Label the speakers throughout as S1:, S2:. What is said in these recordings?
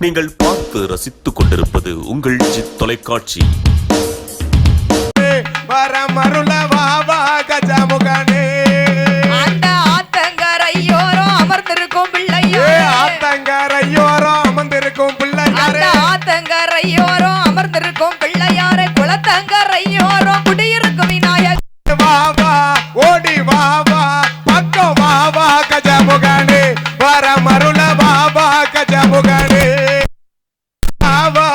S1: நீங்கள் பார்த்து ரசித்துக் கொண்டிருப்பது உங்கள் ஜித் தொலைக்காட்சி.
S2: வரமருள வாவா கஜமுகனே,
S3: அந்த ஆத்தங்கரையோரம் அமர்ந்திருக்கும் பிள்ளையா,
S2: ஆத்தங்கரையோரம் அமர்ந்திருக்கும் பிள்ளையாரே,
S3: ஆத்தங்கரையோரம் அமர்ந்திருக்கும் பிள்ளையாரே, குளத்தங்கரையோரம் குடியிருக்கும் விநாயகர்
S2: வாவா ஓடி வாவா பக்கம் வாவா கஜமுகனே, வரமருள வாவா கஜமுகனே, வாவா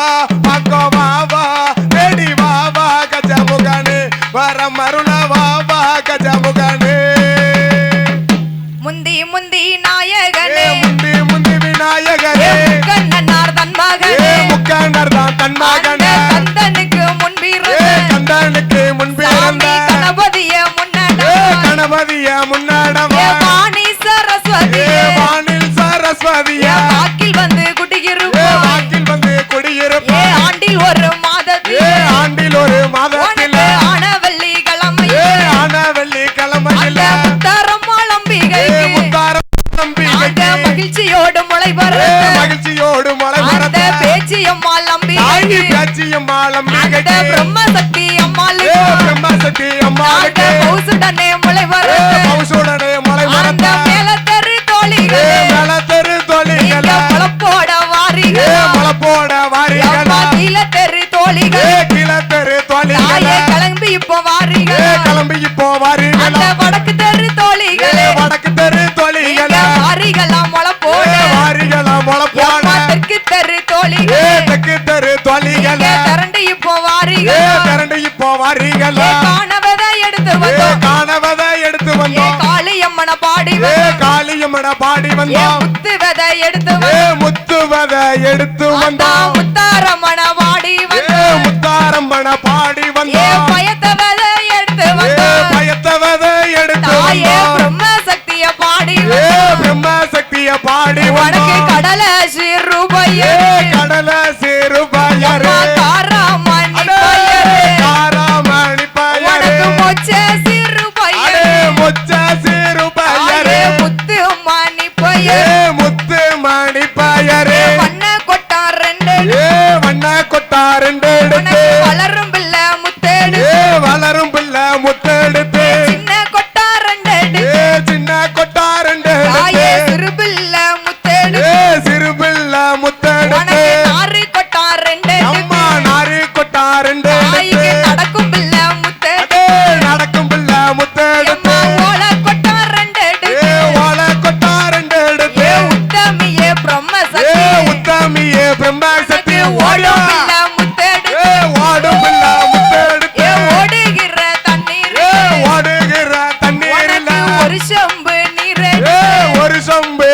S2: பக்கம் வாவா தேடி வாவா கஜமுகனே, வரமருள வாவா கஜமுகனே.
S3: முந்தி முந்தி நாயகனே,
S2: முந்தி முந்தி விநாயகரே,
S3: முக்கண்ணனார் தன் மகனே,
S2: முக்கண்ணர் தான் தன் மகனே,
S3: கந்தனுக்கு முன்பிருந்த
S2: கந்தனுக்கு முன்பிருந்த
S3: கணபதிய முன்னடா,
S2: கணபதிய முன்னடவா,
S3: வாணி சரஸ்வதி
S2: வானில் சரஸ்வதிய
S3: வாக்கில் வந்து குடியிருப்போம்,
S2: வாக்கில் வந்து குடியிருப்போம்,
S3: ஆண்டில் ஒரு மாதத்தில்
S2: ஆண்டில் ஒரு மாதத்தில்
S3: ஆனவள்ளி கிழமை
S2: ஆன வெள்ளிக்கிழமையில்
S3: முத்தாரம்மாளம்பிகை
S2: நம்பிக்கை
S3: மகிழ்ச்சியோடு முளை வர
S2: மகிழ்ச்சியோடு மலை
S3: அந்த
S2: மரத்த
S3: பேச்சியம்மாள்
S2: தாங்கி
S3: அம்பிகை
S2: பேச்சியம் மாலம்
S3: அந்த பிரம்மசக்தி அம்மாள்
S2: பிரம்மசக்தி அம்மாளுக்கு
S3: பௌசுடனே முளை வர
S2: பௌசுடனே மலை
S3: அந்த
S2: மரத்த
S3: மேலத்தரு தோழிகள்
S2: மேலத்தெரு தொழில்கள்
S3: பழப்போட வாரிகள்
S2: மலப்போட வாரிகளா
S3: கீழத்தெரு தோழிகள்
S2: கிளத்தெரு தொழில்கள்
S3: தாயே கிளம்பி இப்போ வாரிகள்
S2: கிளம்பி இப்போ வாரிகளா
S3: அந்த வடக்கு தெரு தோழிகள்
S2: வடக்கு தெரு தொழில்கள்
S3: வாரிகளாம் முளப்போட
S2: வாரிகளா மலப்போட
S3: தெற்கு தெரு தோழிகள்
S2: தெற்கு தெரு தொழில்கள்
S3: திரண்டு இப்போ வாரிகள்
S2: திரண்டு இப்போ வாரிகளா
S3: காணவதை எடுத்து வந்தோம்,
S2: காணவதை எடுத்து வந்தோம்,
S3: காளியம்மன பாடி வந்தோம்,
S2: காளியம்மன பாடி வந்தோம்,
S3: முத்து விதை எடுத்து வந்தோம்,
S2: முத்துவதை எடுத்து வந்தோம்,
S3: முத்தாரம்மன பாடி வந்தோம்,
S2: முத்தாரம்மன பாடி வந்தோம்,
S3: பயத்த விதை எடுத்து வந்தோம்,
S2: பயத்தவதை எடுத்து
S3: தாயே
S2: வந்தோம்,
S3: பிரம்ம சக்திய பாடி வந்தோம்,
S2: பிரம்ம சக்திய பாடி
S3: உனக்கு
S2: வந்தோம்,
S3: கடல சிறுபையே
S2: கடல சிறுபயரே
S3: காராமணி பையரே
S2: காராமணி பயரே
S3: உனக்கு மொச்ச சிறுபையே
S2: மொச்ச சிறுபயரே
S3: முத்து மணி பையரே
S2: முத்து மணி பயரே
S3: பண்ண கொட்டா ரெண்டு
S2: வண்ண கொட்டாரெண்டு எடுத்து
S3: உனக்கு வளரும் பிள்ளை முத்தேடு
S2: வளரும் பிள்ளை முத்தெடுத்து
S3: சின்ன கொட்டா ரெண்டு
S2: சின்ன கொட்டாரெண்டு
S3: தாயே
S2: எடுத்து
S3: சிறு பிள்ளை முத்தேடு
S2: சிறு பிள்ளை முத்தெடுத்து
S3: உனக்கு நாறு கொட்டா ரெண்டு
S2: அம்மா நாரி கொட்டாரெண்டு
S3: தாய்க்கு நடக்கும் பிள்ளை முத்தேடு
S2: நடக்கும் பிள்ளை முத்தெடுத்து
S3: எம்மா ஓலை கொட்டா ரெண்டு
S2: ஓல கொட்டாரெண்டு எடுத்து
S3: உத்தமியே பிரம்ம சக்தி
S2: உத்தமியே பிரம்மசக்தி
S3: ஓடும்
S2: ஓடும்
S3: பிள்ளை முத்தேடு
S2: ஓடும் பிள்ளை முத்தெடுத்து
S3: ஓடுகிற தண்ணீர்
S2: ஓடுகிற தண்ணீரில்
S3: உனக்கு ஒரு செம்பு நீர்
S2: ஒரு சொம்பு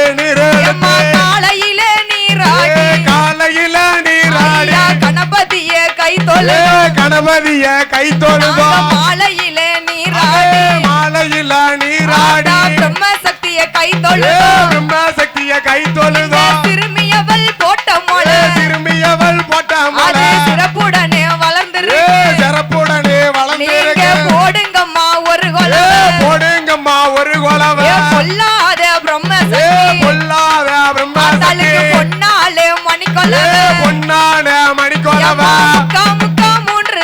S3: எம்மா
S2: நீரெடுத்து
S3: காலையிலே நீராடி
S2: காலையில நீராடி
S3: ஐயா கணபதிய கை தொழு
S2: கணபதிய கை தொழுவோம்
S3: மாலையிலே நீராடி
S2: மாலையில நீராடி
S3: பிரம்ம சக்திய கை தொழு
S2: பிரம்மசக்திய கை தொழுதோம்
S3: திரும்பியவள் போட்ட மொழி
S2: திரும்பியவள் போட்ட
S3: அது
S2: மலை
S3: சிறப்புடனே வளர்ந்துரு
S2: சிறப்புடனே
S3: நீங்க
S2: வளர்ந்திருக்க
S3: போடுங்கம்மா ஒரு கொலை
S2: போடுங்கம்மா ஒரு கொலவ
S3: பொல்லாத பிரம்ம சக்தி
S2: பொல்லாத பிரம்மசக்தி
S3: தலுக்கு பொன்னாலே மணிக்கொலை
S2: பொன்னான மணிக்கொலவ
S3: முக்கா முக்கா மூன்று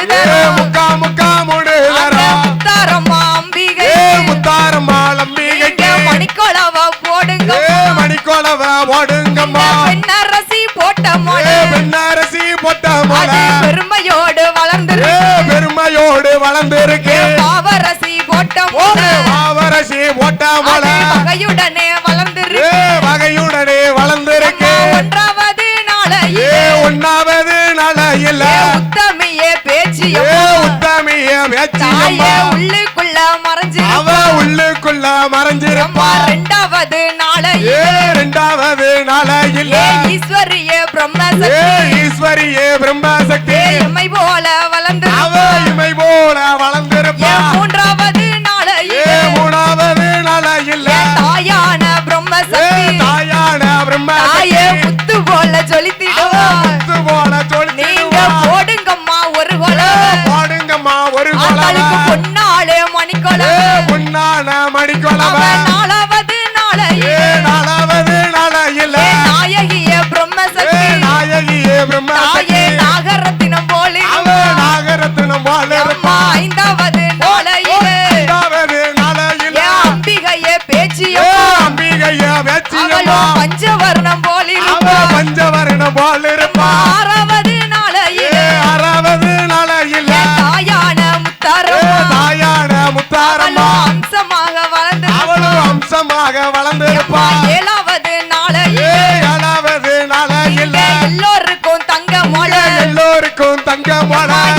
S2: முக்கா முக்கா முடுதரம்
S3: முத்தாரம்மா அம்பிகை
S2: முத்தாரம்மா லம்பிகைக்கு
S3: மணிக்கொலவ போடுங்க
S2: மணிக்கொலவ ஓடுங்கம்மா
S3: பெண்ணரசி போட்ட மொழி
S2: பெண்ணரசி போட்ட
S3: அது
S2: மலை
S3: பெருமையோடு வளர்ந்துரு
S2: பெருமையோடு வளர்ந்திருக்கு
S3: பாவரசி போட்ட மொழி
S2: பாவரசி போட்ட
S3: அது
S2: மலை
S3: வகையுடனே வளர்ந்துரு
S2: வகையுடனே வளர்ந்திருக்கு
S3: ஒன்றாவது நாளையே
S2: ஒன்னாவது நாளையில்
S3: உத்தமியே பேச்சிய
S2: உத்தமிய
S3: தாயே
S2: வேச்சியம்மா
S3: உள்ளுக்குள்ள மறைஞ்சு
S2: அவ உள்ளுக்குள்ள மறைஞ்சிருப்பா
S3: ரெண்டாவது நாளையே
S2: இரண்டாவது நாளையில்
S3: ஈஸ்வரியே பிரம்மசக்தி
S2: ஈஸ்வரியே பிரம்மசக்தி
S3: எம்மை போல வளர்ந்து
S2: அவ இமை போல வளர்ந்திருப்பா
S3: மூன்றாவது நாளையே
S2: மூணாவது நாளையில்
S3: தாயான பிரம்மசக்தி
S2: தாயான
S3: தாயே
S2: பிரம்மசக்தி
S3: முத்து போல ஜொலித்திடுவோம்
S2: முத்து போல
S3: நீங்க
S2: சொல்லிடுவா
S3: போடுங்கம்மா ஒரு கொலை
S2: போடுங்கம்மா ஒரு
S3: ஆத்தாளுக்கு
S2: கொலவ
S3: பொன்னாலே மணிக்கொலை
S2: பொன்னான மணிக்கொலவ
S3: நாலாவது நாளையே
S2: நாலாவது நாளையில்
S3: நாயகிய பிரம்மசக்தி
S2: பேச்சியம்மா
S3: அவளும் பஞ்சவர்ணம் போல்
S2: அவ
S3: இருப்பா
S2: பஞ்சவரணம் போல் இருப்பா
S3: ஆறாவது நாளையிலே
S2: ஆறாவது நாளையில
S3: தாயான முத்தாரம்மா
S2: தாயான முத்தாரம்மா
S3: அவளும் அம்சமாக வளர்ந்து
S2: அவளும் அம்சமாக வளர்ந்திருப்பா
S3: ஏழாவது நாளையிலே
S2: ஏழாவது நாளையில
S3: எல்லோருக்கும் தங்க மொழ
S2: எல்லோருக்கும் தங்கம்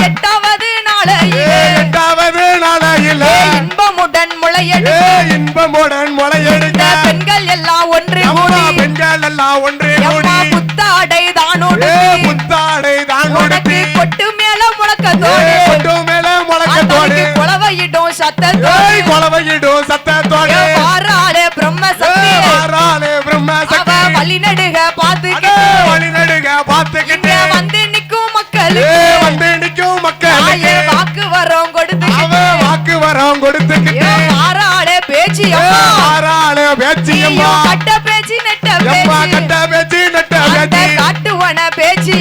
S3: எட்டாவது நாளையிலே
S2: எட்டாவது நாளையில
S3: இன்பமுடன் முளையெடு
S2: இன்பமுடன் முளையெடுக்க
S3: பெண்கள் எல்லாம் ஒன்று
S2: அம்மா
S3: கூடி
S2: பெண்கள் எல்லாம் ஒன்று கூடி
S3: அம்மா புத்தாடை தானோடு
S2: புத்தாடை தான்
S3: உனக்கு
S2: கொடுத்து
S3: கொட்டு மேல முழக்கத்தோடு
S2: கொட்டு மேல முழக்கத்தோடு
S3: அன்னைக்கு குலவையிடும் சத்தத்தோடு
S2: கொலவையிடும் சத்தத்தோடு
S3: பாராளே பிரம்ம சக்தி
S2: ஆறாளே பிரம்ம
S3: அவ
S2: சக்தி
S3: வழிநடுக பாத்துக்கிட்டு
S2: வழிநடுக பார்த்துக்கிட்டு
S3: இங்க வந்து நிக்கும் மக்களுக்கு
S2: வந்து நிற்கும் மக்களுக்கு
S3: ஆயே வாக்கு வரோம் கொடுத்து
S2: அவ வாக்கு வரம் கொடுத்துக்கிட்டு
S3: பாராளே பேச்சு அம்மா
S2: ஆறாளே பேச்சியம்மா
S3: நீயும் கட்ட பேச்சு நெட்ட
S2: எம்மா
S3: பேச்சு
S2: கட்ட பேச்சு நட்ட
S3: அந்த
S2: பேச்சு
S3: காட்டுவன பேச்சு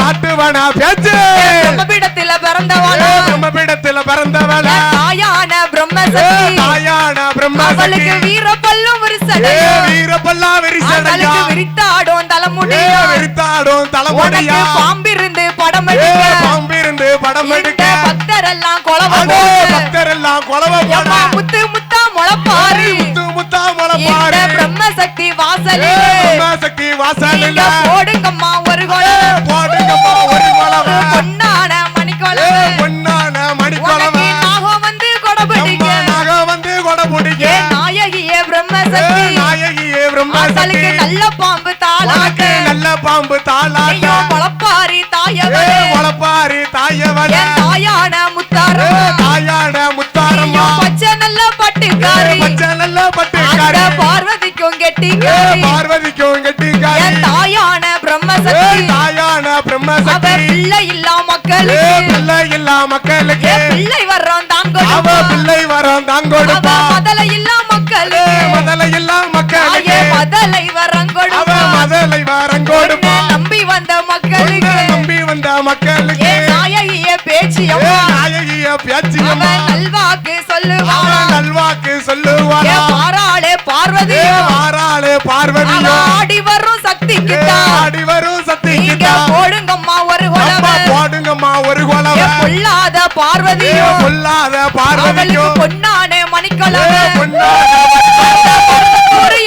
S2: காட்டுவனா பேச்சு
S3: பிரம்மபீடத்தில பிறந்தவளா
S2: பிரம்மபீடத்துல பிறந்தவள
S3: தாயான பிரம்ம சக்தி
S2: தாயான பிரம்ம
S3: அவளுக்கு
S2: சக்தி
S3: வீர பல்லும் விரிசடையும்
S2: வீரப்பல்லா விரிசடையா
S3: அவளுக்கு விரித்தாடும் தலைமுடியும்
S2: விரித்தாடும் தலைமுடியா
S3: உனக்கு பாம்பிருந்து படம் எடுக்க
S2: பாம்பிருந்து படம்
S3: இந்த
S2: எடுக்க
S3: பக்தரெல்லாம் கொலவ
S2: அடே பக்தரெல்லாம் கொலவ போட
S3: முத்து முத்தா முளப்பாரு
S2: முத்து முத்தா
S3: இந்த
S2: முளப்பாரு
S3: பிரம்ம சக்தி வாசலிலே
S2: பிரம்ம சக்தி வாசலில
S3: நீங்க போடுங்கம்மா ஒரு கொலவ
S2: போடுங்கப்பா ஒரு கொலவ
S3: பொன்னான மணிக்கொலவ
S2: பொன்னான மணி கொலவ
S3: உனக்கு நாகம் வந்து கொடபிடிக்க
S2: நக வந்து கொட பிடிக்க
S3: ஏ நாயகியே பிரம்ம சக்தி
S2: நாயகியே பிரம்ம சக்தி
S3: வாசலுக்கு நல்ல பாம்பு
S2: உனக்கு
S3: தாளாட்டு
S2: நல்ல பாம்பு தாளாட்ட
S3: ஐயோ முளப்பாரி தாயவளே
S2: முளப்பாரி தாயவள
S3: என் தாயான முத்தாரம்மா
S2: தாயான முத்தாரம்மா
S3: ஐயோ பச்சை நல்ல பட்டுக்காரி
S2: பச்சை நல்ல
S3: அந்த
S2: பட்டுக்காரி
S3: பார்வதிக்கும் கெட்டிக்காரி
S2: பார்வதிக்கும் கெட்டிக்காரி
S3: என் தாயான பிரம்ம சக்தி
S2: தாயான பிரம்ம
S3: அவ
S2: சக்தி
S3: பிள்ளை இல்லா மக்களுக்கு
S2: பிள்ளை இல்லா மக்களுக்கு
S3: என் பிள்ளை வர்றோம் தான்
S2: அவ
S3: கொடுப்பா
S2: பிள்ளை வரம் தான்
S3: அவ
S2: கொடுப்பா
S3: மதலை இல்லா மக்களுக்கு
S2: மதலை இல்லா மக்களுக்கு
S3: ஆயே மதலை வரம்
S2: அவ
S3: கொடுப்பா
S2: மதலை வரம் கொடுப்பா
S3: உன்னை நம்பி வந்த மக்களுக்கு
S2: உன்னை நம்பி வந்த மக்களுக்கு
S3: ஏ நாயகிய பேச்சியம்மா
S2: நாயகிய
S3: அவ
S2: பேச்சியம்மா
S3: நல்வாக்கு
S2: அவ
S3: சொல்லுவா
S2: நல்வாக்கு
S3: ஏ
S2: சொல்லுவாளா
S3: பாராளே பார்வதியோ
S2: மாறாளே
S3: அவ
S2: பார்வதியோ
S3: ஆடி வரும் சக்தி கிட்டா
S2: ஆடி வரும் சக்தி
S3: நீங்க
S2: கிட்ட
S3: போடுங்கம்மா ஒரு
S2: அம்மா
S3: கொலவ
S2: போடுங்கம்மா ஒரு கொலவ
S3: ஏ பொல்லாத பார்வதியோ
S2: பொல்லாத
S3: அவளுக்கு
S2: பார்வதியோ
S3: பொன்னானே மணிக்கொலவ
S2: பொன்னாட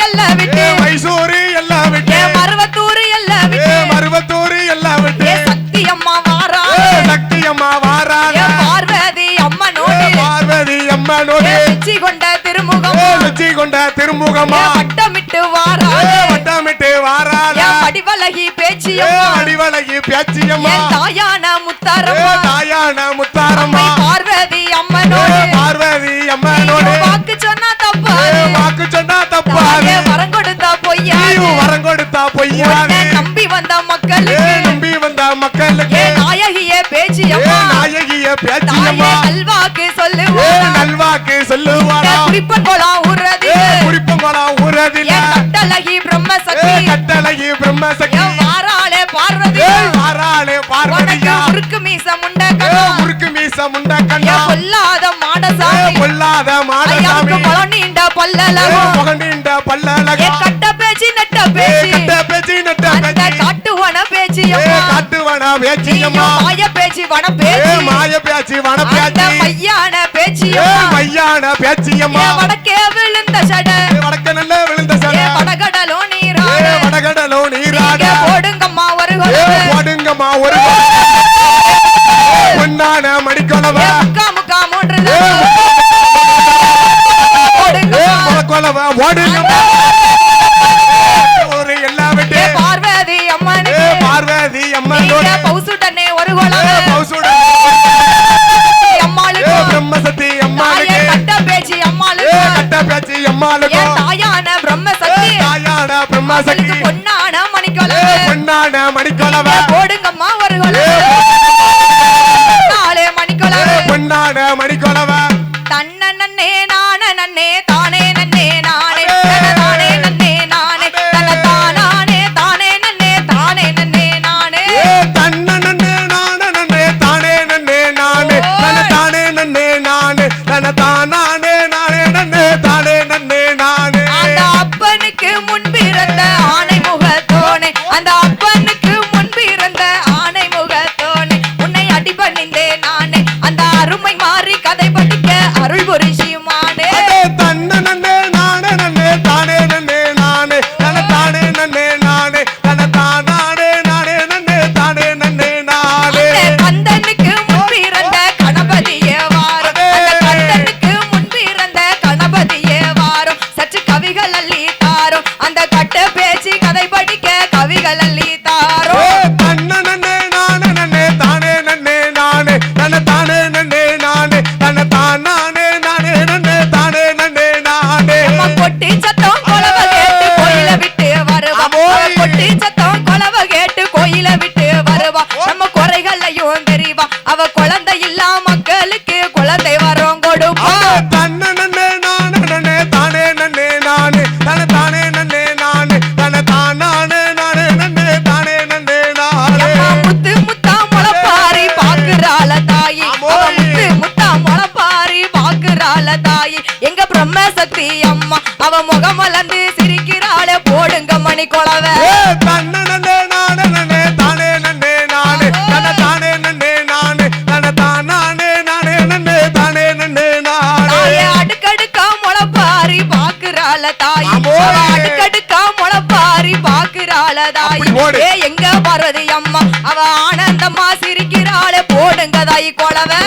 S3: எல்லாம் விட்டு
S2: மைசூரு எல்லாம் விட்டு
S3: ஏ மருவத்தூர் எல்லாம் விட்டு
S2: மருவத்தூரு எல்லாம் விட்டு
S3: ஏ சக்தி அம்மா வாரா
S2: சக்தி அம்மா வாராள
S3: ஏ பார்வதி அம்மனோடு
S2: பார்வதி அம்மனோடு
S3: ஏ பிச்சி கொண்ட திருமுகம்
S2: வச்சி கொண்ட திருமுகமா
S3: ஏ வட்டமிட்டு வாரா
S2: வட்டமிட்டு வாராள
S3: ஏ படிவலகி பேச்சியம்மா
S2: அடிவலகி பேச்சியம்மா
S3: ஏ தாயான முத்தாரம்மா
S2: தாயான முத்தாரம்மா
S3: பார்வதி அம்மனோடு
S2: பார்வதி அம்மனோடு
S3: வாக்கு சொன்னா தப்பாது
S2: வாக்கு சொன்னா தப்பாது
S3: தாயே வரம் கொடுத்தா பொய்யாது
S2: நீயும் வரம் கொடுத்தா பொய்யாது
S3: உன்னை நம்பி வந்த மக்களுக்கு
S2: நம்பி வந்த மக்களுக்கு
S3: ஏ நாயகியே பேச்சியம்மா
S2: நாயகிய
S3: தாயே
S2: பேச்சியம்மா
S3: நல்வாக்கு சொல்லுவா
S2: நல்வாக்கு சொல்லுவாளா
S3: குறிப்பன் போலாம் உறதி
S2: குறிப்பங்களா ஊரதில
S3: என் கட்டழகி பிரம்ம சக்தி
S2: கட்டழகி பிரம்ம சக்தி
S3: என் வாராளே பார்வதி
S2: வாராளே
S3: உனக்கு
S2: பார்வதியா
S3: முறுக்கு மீச முண்ட கண்ணா
S2: முறுக்கு மீச முண்ட கண்ணா
S3: என் பொல்லாத மாடசாமி
S2: பொல்லாத மாடசாமி
S3: ஐயாவுக்கு முளம் நீண்ட பல்லலகம்
S2: புகண்டிண்ட பல்லழகா
S3: என் கட்ட பேச்சு நெட்ட பேச்சு
S2: கட்ட பேச்சி நட்ட
S3: அந்த
S2: பேச்சி
S3: காட்டுவன பேச்சு அம்மா
S2: காட்டுவனா பேச்சியம்மா
S3: நீயும் மாய பேச்சு வன பேச்சு
S2: மாய பேச்சி வன
S3: அந்த
S2: பேச்சி
S3: மையான பேச்சு அம்மா
S2: மையான பேச்சியம்மா
S3: என் வடக்கே விழுந்த சட
S2: வடக்க நல்ல விழுந்த சட
S3: என் வடகடலும் நீராட
S2: வடகடலோ நீராட
S3: நீங்க போடுங்கம்மா ஒரு கொலவை
S2: போடுங்கம்மா ஒரு பொன்னான மணிக்கொலவ
S3: முக்கா முக்கா மூன்று போடுங்கம்மா
S2: கொலவ ஓடுங்கம்மா ஒரு எல்லா விட்டு
S3: பார்வதி அம்மனுக்கு
S2: பார்வதி அம்மனோட
S3: நீங்க பௌசுடனே ஒரு கொலவை
S2: பௌசுட
S3: அம்மாளுக்கு
S2: பிரம்மசக்தி அம்மாளுக்கு
S3: கட்ட பேச்சு அம்மாளுக்கு
S2: கட்ட பேச்சி அம்மாளுக்கு
S3: என் தாயான பிரம்ம சக்தி
S2: தாயான பிரம்மசக்தி
S3: அவளுக்கு பொன்னான மணிக்கொலவை
S2: பொன்னான மணிக்கொலவ
S3: போடுங்கம்மா ஒரு கொலவை நாளே மணிக்கொலவை
S2: பொன்னான மணிக்கொலவ
S3: தன்ன நன்னே நான நன்னே தானே நன்னே நானே தானே நன்னே நானே தன தானே தானே நன்னே தானே நன்னே நானே
S2: தன்ன நன்னே நானே நன்னே தானே நன்னே நானே தன தானே நன்னே நானே தன தானே நானே நன்னே தானே நன்னே நானே
S3: அந்த அப்பனுக்கு முன்பே பிறந்த ஆணை முகத்தோனே அந்த அப்பனுக்கு முன் பிறந்த ஆணை முகத்தோனே உன்னை அடிபணிந்தே நானே அந்த அருமை மாறி கதை படிக்க அருள் புரிசியுமானே
S2: தன்ன நன்னே நானே நன்னே தானே நன்னே நானே தன தானே நன்னே நானே தன தானே நானே நன்னே தானே நன்னே நானே
S3: கந்தனுக்கு முன் பிறந்த கணபதியே வாரும் அந்த கந்தனுக்கு முன் பிறந்த கணபதியே வாரும் சற்று கவிகள் அள்ளி தாரும் அந்த கட்ட பேச்சு கதை படிக்க கவிகள் அள்ளி தாரும்
S2: தன்ன நன்னே நானே நன்னே தானே நன்னே நானே தன தானே நன்னே நானே தன தானே நானே நன்னே தானே நன்னே நானே
S3: பொட்டி சத்தம் கொலவ கேட்டு கோயில விட்டு வருவா பொட்டி சத்தம் கொலவ கேட்டு கோயில விட்டு வருவா நம்ம குறைகளையும் தெரிவா அவ குழந்தை இல்லா மக்களுக்கு குழந்தை வரும் கொடுப்பா
S2: தன்ன நன்னே நானே நன்னே தானே நன்னே நானே தன தானே நன்னே நானே தன தானே நானே நன்னே தானே நன்னே நானே
S3: முத்து முத்தா முளப்பாரி பாக்குறாள தாயி அவ முத்து முத்தா முளப்பாரி பாக்குறாள தாயி எங்க பிரம்ம சக்தி அம்மா அவ முகம் மலர்ந்து சிரிக்கிறாள போடுங்க மணி கொலவை
S2: தன்ன நன்னே நானே நன்னே தானே நன்னே நானே தன தானே நன்னே நானே தன தானே நானே நன்னே தானே நன்னே நானே
S3: அடுக்கடுக்கா முளப்பாரி பாக்குறாள தாயி அவ அடுக்கடுக்கா முளப்பாரி பாக்குறாள தாயி எங்க பார்வதி அம்மா அவ ஆனந்தமா சிரிக்கிறாள போடுங்க தாயி கொலவை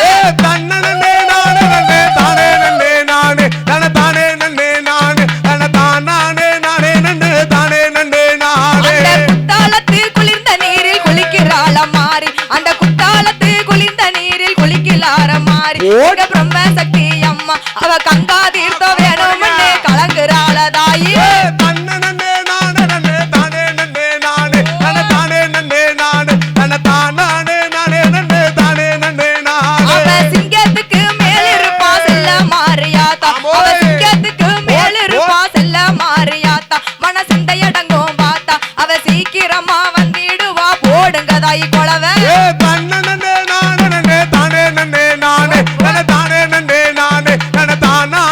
S2: தன்ன நன்னே நானே நன்னே தானே நன்னே நானே தன தானே நன்னே நானே தன தானே நானே நன்னே தானே நன்னே நானே
S3: குத்தாலத்து குளிர்ந்த நீரில் குளிக்கிறாள மாறி அந்த குத்தாலத்து குளிர்ந்த நீரில் குளிக்கிறார மாறி எங்க பிரம்ம சக்தி அம்மா அவ கங்கா தீர்த்தம் வேணும்னு கலங்குறாள தாயி
S2: தன்ன நன்னே நானே நன்னே தானே நன்னே நானே தன தானே நன்னே நானே தன தானே நானே நன்னே தானே நன்னே நானே
S3: அவ சிங்கத்துக்கு மேல் இருப்பா செல்ல மாறியாத்தா அவ சிங்கத்துக்கு மேல் இருப்பா செல்ல மாறியாத்தா மன சிந்தையடங்கும் பார்த்தா அவ சீக்கிரமா வந்திடுவா போடுங்க தாயி கொலவை
S2: தன்ன நன்னே நானே நன்னே தானே நன்னே நானே தன தானே நன்னே நானே தன தானே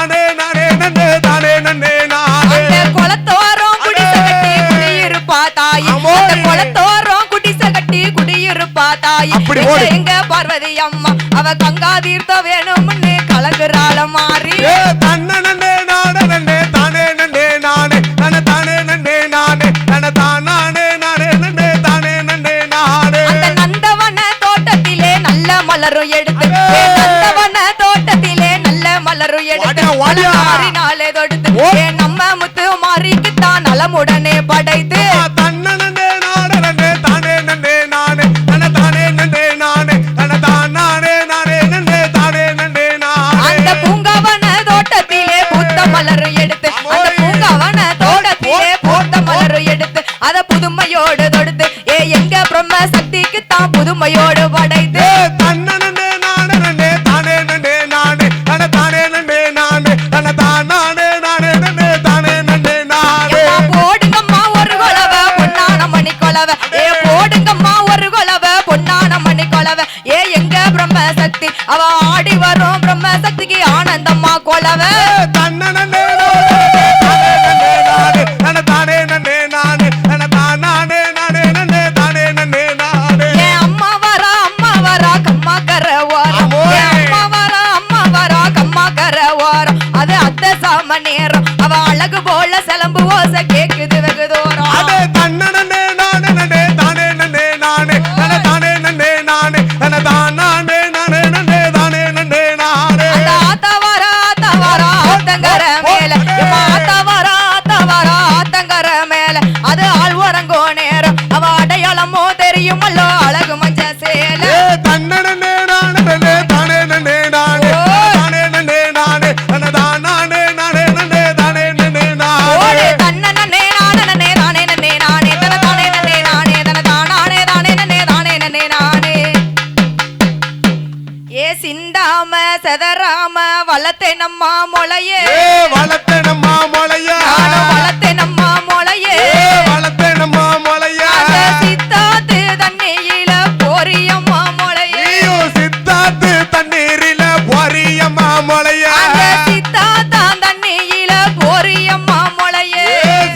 S2: நானே நன்னே தானே நன்னே நானே
S3: அந்த குளத்தோரம் குடிசை கட்டி குடியிருப்பா தாயி அந்த குளத்தோரம் குடிசை கட்டி குடியிருப்பா தாயி
S2: அப்படி ஓடு.
S3: எங்க பார்வதி அம்மா அவ கங்கா தீர்த்தம் வேணும்னு கலங்குறாள மாறி
S2: தன்ன நன்னே நானே நன்னே தானே நன்னே நானே தன தானே நன்னே நானே தன தானே நானே நன்னே தானே நன்னே நானே
S3: அந்த நந்தவன தோட்டத்திலே நல்ல மலரும் எடுத்து நந்தவன தோட்டத்திலே நல்ல மலரும் எடுத்து
S2: வாடியா.
S3: மாறினாலே தொடுத்து நம்ம முத்து மாறிக்குத்தான் நலமுடனே படைத்து
S2: தன்ன நன்னே நானே நன்னே தானே நன்னே நானே தன தானே நன்னே நானே தன தானே நானே நன்னே தானே நன்னே நானே
S3: அந்த பூங்காவன தோட்டத்திலே பூத்த மலரும் எடுத்து அந்த பூங்காவன தோட்டத்திலே பூத்த மலரும் எடுத்து அத புதுமையோடு தொடுத்து எங்க பிரம்ம சக்திக்கு தான் புதுமையோடு படைத்து
S2: தன்ன நன்னே நானே நன்னே தானே நன்னே நானே தன தானே நன்னே நானே தன தானே நானே நன்னே தானே நன்னே நானே
S3: போடுங்கம்மா ஒரு கொலவை பொன்னான மணி கொலவை போடுங்கம்மா ஒரு கொலவை பொன்னான மணி கொலவை எங்க பிரம்ம சக்தி அவ ஆடி வரும் பிரம்ம சக்திக்கு ஆனந்தம்மா கொலவை
S2: தன்ன நன்னே நானே தானே நன்னே நானே தன தானே நன்னே நானே தன தானே நானே நன்னே தானே நன்னே நானே
S3: அம்மா வரா கம்மா கர ஓரம் அம்மா வரா கம்மா கர ஓரம் அது அத்த சாம நேரம் அவ அழகு போல சிலம்பு ஓசை கேக்குது வெகு தூரம்
S2: அடே தன்ன நன்னே நானே நன்னே தானே நன்னே நானே தன தானே நன்னே நானே தன தானே நானே நன்னே தானே நன்னே நானே
S3: அந்த ஆத்தா வரா ஆத்தங்கர மேல ஆத்தா வரா ஆத்தங்கர மேல அது ஆள் உறங்கோ நேரம் அவ அடையாளமோ தெரியுமல்லோ அழகு மஞ்ச சேல
S2: தன்ன நன்னே நானே நன்னே தானே நன்னே நானே தானே நன்னே நானே தன தானே நானே நன்னே தானே நன்னே நானே
S3: தன்ன நன்னே நானே தானே நன்னே நானே தன தானே நன்னே நானே தன தானே நன்னே தானே நன்னே நானே சிந்தாம செதறாம வளர்த்தே நம்மா மொளையே
S2: வளர்த்தே நம்மா மொளையா
S3: வளர்த்தே நம்மா மொளையே
S2: வளர்த்தே நம்மா மொளையா
S3: சித்தாத்து தண்ணியில போரியம்மா மொளையே
S2: சித்தாத்து தண்ணீரில போரியம்மா மொளையா
S3: சித்தாத்தான் தண்ணியில போரியம்மா மொளையே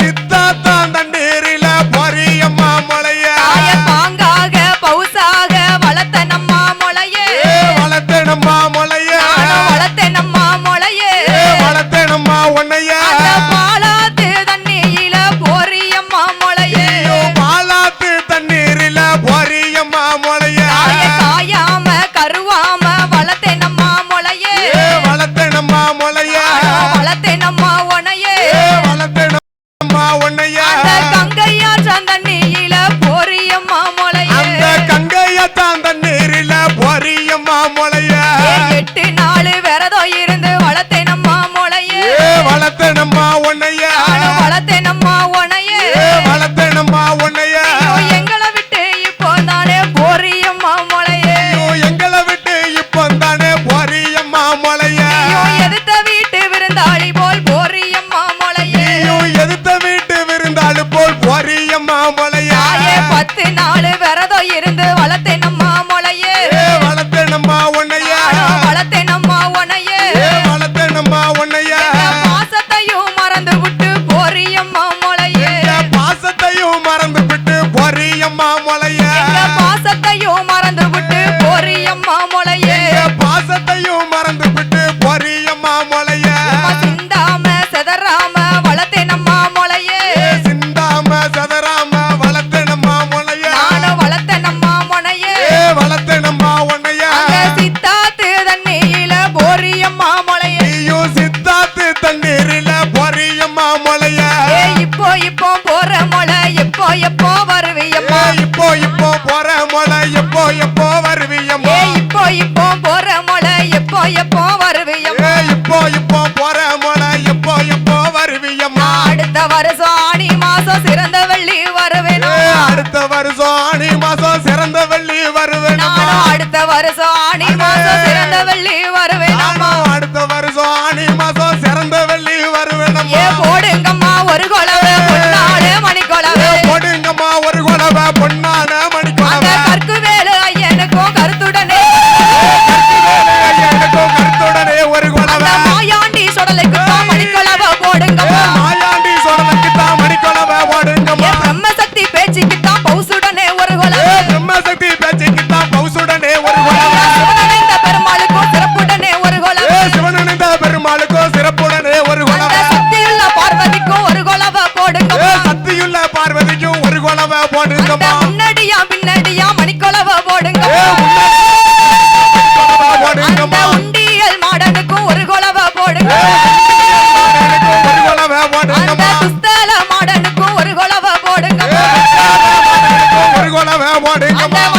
S2: சித்தாத்தான் போல் பொரியம்மா முளைய
S3: தாயே 10 நாள் விரதம் இருந்து வளர்த்தேன் அம்மா முளையே
S2: வளர்த்தேனம்மா உன்னைய
S3: வளர்த்தேன் அம்மா உன்னையே
S2: வளர்த்தேனம்மா உன்னைய
S3: பாசத்தையும் மறந்து விட்டு போறியம்மா முளையே
S2: பாசத்தையும் மறந்து விட்டு பொரியம்மா முளைய
S3: பாசத்தையும் மறந்து விட்டு போறியம்மா முளையே
S2: பாசத்தையும் மறந்து விட்டு பொரியம்மா முளைய
S3: சிந்தாம செதறாம வளர்த்தேன் அம்மா முளையே
S2: சிந்தாம சதராம வளர்த்தேனம்மா முளைய
S3: நானும் வளர்த்தேன் அம்மா முளையே
S2: வளர்த்தேனம்மா உன்னைய
S3: அங்க சித்தாத்து தண்ணியில போறியம்மா முளையே
S2: நீயும் சித்தாத்து தண்ணீரில பொரியம்மா முளைய
S3: இப்போ போற முளை எப்போ வருவியம்மா
S2: இப்போ போற முளை எப்போ வருவியம்மா
S3: இப்போ போற முளை எப்போ வருவியம்மா
S2: இப்போ போற முளை எப்போ வருவியம்மா
S3: அடுத்த வருஷம் ஆனி மாசம் சிறந்த வெள்ளி வருவேன்
S2: அடுத்த வருஷம் ஆனி மாசம் சிறந்த வெள்ளி வருவேனம்மா
S3: நானும் அடுத்த வருஷம் ஆனி மாசம் சிறந்த வெள்ளி வருவேன்
S2: அடுத்த வருஷம் ஆனி மாசம் சிறந்த வெள்ளி வருவேனம்மா
S3: போடுங்கம்மா ஒரு கொலவை பொன்னாடு மணி கொலவை
S2: போடுங்கம்மா ஒரு கொலவை பொன்னான மணி
S3: அந்த
S2: கொலவை
S3: கற்கு வேலு ஐயனுக்கும் கருத்துடனே
S2: எனக்கும் கருத்துடனே ஒரு
S3: அந்த
S2: கொலவை
S3: மாயாண்டி சுடலைக்கு தான் மணி கொலவை போடுங்கம்மா
S2: மாயாண்டி சோழனுக்கு தான் மணி கொலவை போடுங்கம்மா
S3: பிரம்மசக்தி பேச்சுக்கு தான் பௌசுடனே ஒரு கொலவை
S2: பிரம்மசக்தி பேச்சுக்கு தான் பௌசுடனே ஒரு கொலவை
S3: சிவனடைந்த பெருமாளுக்கும் சிறப்புடனே ஒரு கொலவை
S2: சிவனடைந்த பெருமாளுக்கும் சிறப்புடனே ஒரு
S3: அந்த
S2: கொலவை
S3: சக்தியுள்ள பார்வதிக்கும் ஒரு கொலவை போடுங்கம்மா
S2: சக்தியுள்ள பார்வதிக்கும் ஒரு கொலவை
S3: அந்த
S2: போடுங்கம்மா
S3: முன்னாடியா பின்னாடியா மணி கொலவை போடுங்கம்மா அந்த
S2: போடுங்கம்மா
S3: உண்டியல் மாடனுக்கும் ஒரு கொலவை போடுங்க
S2: ஒரு கொலவை
S3: அந்த
S2: போடுங்கம்மா
S3: குஸ்தல மாடனுக்கும் ஒரு கொலவை போடுங்க
S2: ஒரு கொலவை போடுங்கம்மா
S3: அந்த